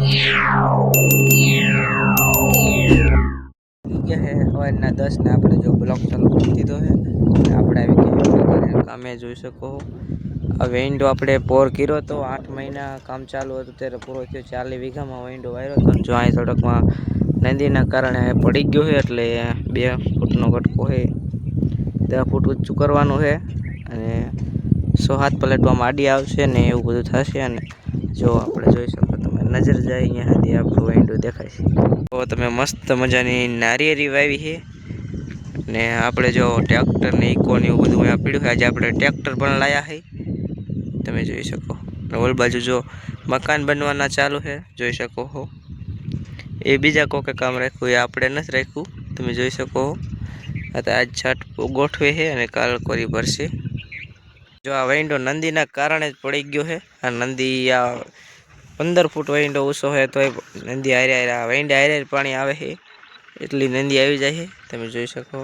ગયા હે સવારના 10 ને આપણે જો બ્લોક ચાલુ કરી દીધો છે. આપણે આવી ગયા કામે જોઈ શકો. આ વેન્ડો આપણે પોર કર્યો તો 8 મહિના કામ ચાલુ હતું ત્યારે પૂરો થયો. 40 વીઘામાં વેન્ડો વાયરો હતો. જો અહીં સડકમાં નદીના કારણે પડી ગયો છે એટલે 2 ફૂટનો કટકો છે. 10 ફૂટ ઊંચું કરવાનું છે અને 100 પ્લેટમાં આડી આવશે ને એવું બધું થશે. અને જો આપણે જોઈ શકો તમે નજર જાય અહીંયા સુધી આપણું વેન્ડો દેખાય છે. તો તમે મસ્ત મજાની નારિયેરી વાવી છે ને આપણે જો ટ્રેક્ટર ને ઇકો ને એવું બધું અહીંયા પીડ્યું છે. આજે આપણે ટ્રેક્ટર પણ લાયા છે તમે જોઈ શકો. ઓલ બાજુ જો મકાન બનવાના ચાલુ છે જોઈ શકો છો. એ બીજા કોકે કામ રાખ્યું એ આપણે નથી રાખ્યું તમે જોઈ શકો. આજ છાટ ગોઠવે છે અને કાલ કોરી ભરશે. જો આ વેન્ડો નંદીના કારણે જ પડી ગયો છે. આ નંદી આ 15 ફૂટ વેન્ડો ઊંચો છે તો નંદી હારે વેન્ડા હારે પાણી આવે છે એટલી નંદી આવી જાય છે તમે જોઈ શકો.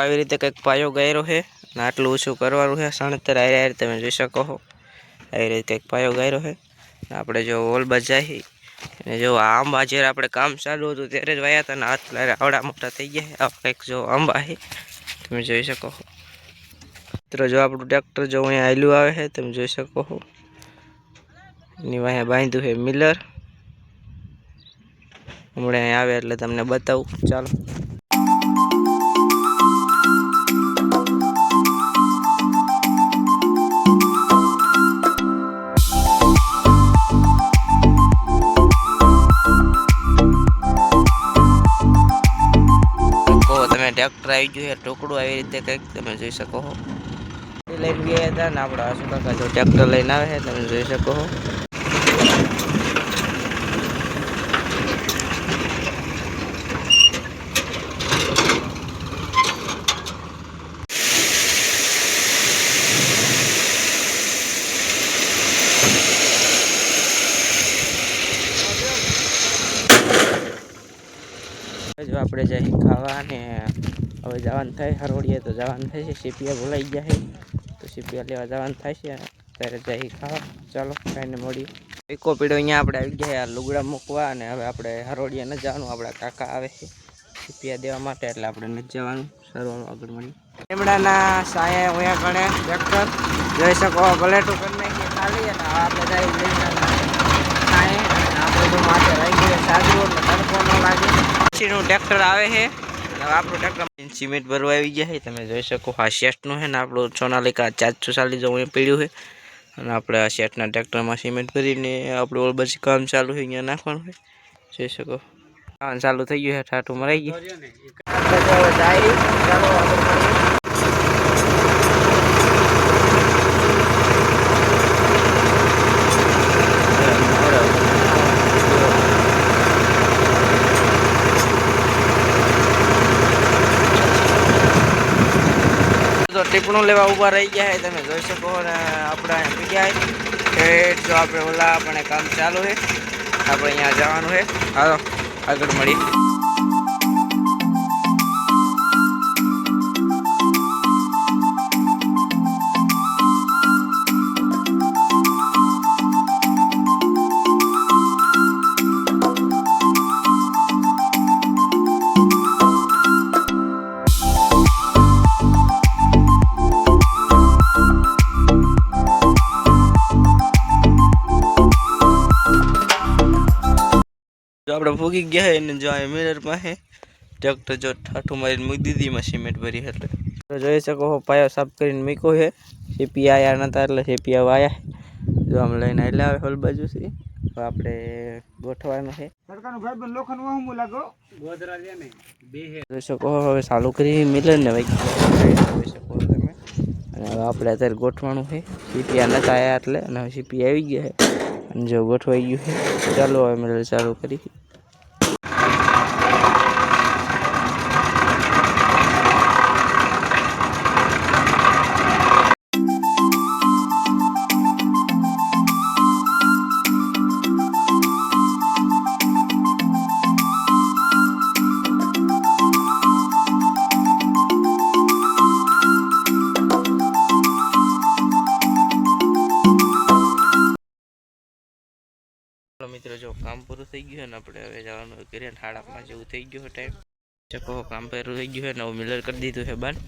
આવી રીતે કંઈક પાયો ગાયરો છે ને આટલું ઓછું કરવાનું છે. 67 હારે તમે જોઈ શકો છો. આવી રીતે કંઈક પાયો ગાયરો છે. આપણે જો ઓલબાજ જાય અને જો આંબા જ્યારે આપણે કામ ચાલુ હતું ત્યારે જ વાયા હતા ને હાથ આવડા મોટા થઈ ગયા. આ કંઈક જો આંબા છે તમે જોઈ શકો છો. મિત્રો જો આપણું ટ્રેક્ટર જો અહીંયા હાલ્યું આવે છે તમે જોઈ શકો છો. એની વાંહે બાંધ્યું છે મિલર. હમણાં અહીં આવે એટલે તમને બતાવું. ચાલો ટ્રેક્ટર આવી ગયું છે ટુકડું આવી રીતે કંઈક તમે જોઈ શકો છો. લઈને ગયા હતા ને આપણા આસુ કાકા જો ટ્રેક્ટર લઈને આવે છે તમે જોઈ શકો છો. જો આપણે જઈ ખાવા ને હવે જવાનું થાય હરોડીએ તો જવાનું થાય છે. સીપિયા બોલાઈ ગયા છે તો સીપિયા લેવા જવાનું થાય છે ત્યારે જઈ ખાવા. ચાલો ખાઈને મળીએ. એકો પીડો અહીંયા આપણે આવી ગયા આ લુગડા મૂકવા અને હવે આપણે હરોડીએ ન જવાનું. આપણા કાકા આવે છે સીપિયા દેવા માટે એટલે આપણે નથી જવાનું. સારું આગળ મળીએ. લીમડાના સાયા ઉયા ગણે ટ્રેક્ટર જોઈ શકો પલેટું કરી નાખીએ ખાલી અને આપણે જાય લીમડાના સાયે આપણે તો માથે રહી ગયું સાદું એટલે તડકો ન લાગે. પછીનું ટ્રેક્ટર આવે છે હવે આપણું ટ્રેક્ટર સિમેન્ટ ભરવા આવી ગયા છે તમે જોઈ શકો. આ શેઠનું છે ને આપણું સોનાલિકા 440 જેવું અહીં પીડ્યું છે અને આપણે આ શેઠના ટ્રેક્ટરમાં સિમેન્ટ ભરીને આપણે ઓલ પછી કામ ચાલુ છે અહીંયા નાખવાનું છે જોઈ શકો. કામ ચાલુ થઈ ગયું છે. ઠાઠું મરાઈ ગયું. ટીપણું લેવા ઊભા રહી ગયા છે તમે જોઈ શકો. અને આપણે અહીંયા ગયા જો આપણે ઓલા આપણે કામ ચાલુ છે આપણે અહીંયા જવાનું છે. હાલો આગળ મળીએ. જો આપણે ભૂગી ગયા એને જો આ મિરર પાસે ટ્રેક્ટર જો ઠાઠું મારીને મૂકી દીધી એમાં સિમેન્ટ ભરી એટલે તો જોઈ શકો પાયો સાફ કરીને મૂક્યો છે. સીપી આવ્યા નતા એટલે સીપી આવ્યા જો આમ લઈને એટલે આવે હોલ બાજુ છે. તો આપણે ગોઠવાનું છે. જોઈ શકો હવે ચાલુ કરી મિલર ને જોઈ શકો તમે. અને હવે આપણે અત્યારે ગોઠવાનું છે. સીપી નતા આવ્યા એટલે અને હવે સીપી આવી ગયા છે અને જો ગોઠવાઈ ગયું છે. ચાલો હવે મિલર ચાલુ કરી. કામ પૂરું થઈ ગયું ને આપણે હવે જવાનું ઘરે 8:30 જેવું થઈ ગયું ટાઈમ. ચકો કામ પૂરું થઈ ગયું છે ને મિલર કરી દીધું છે બંધ.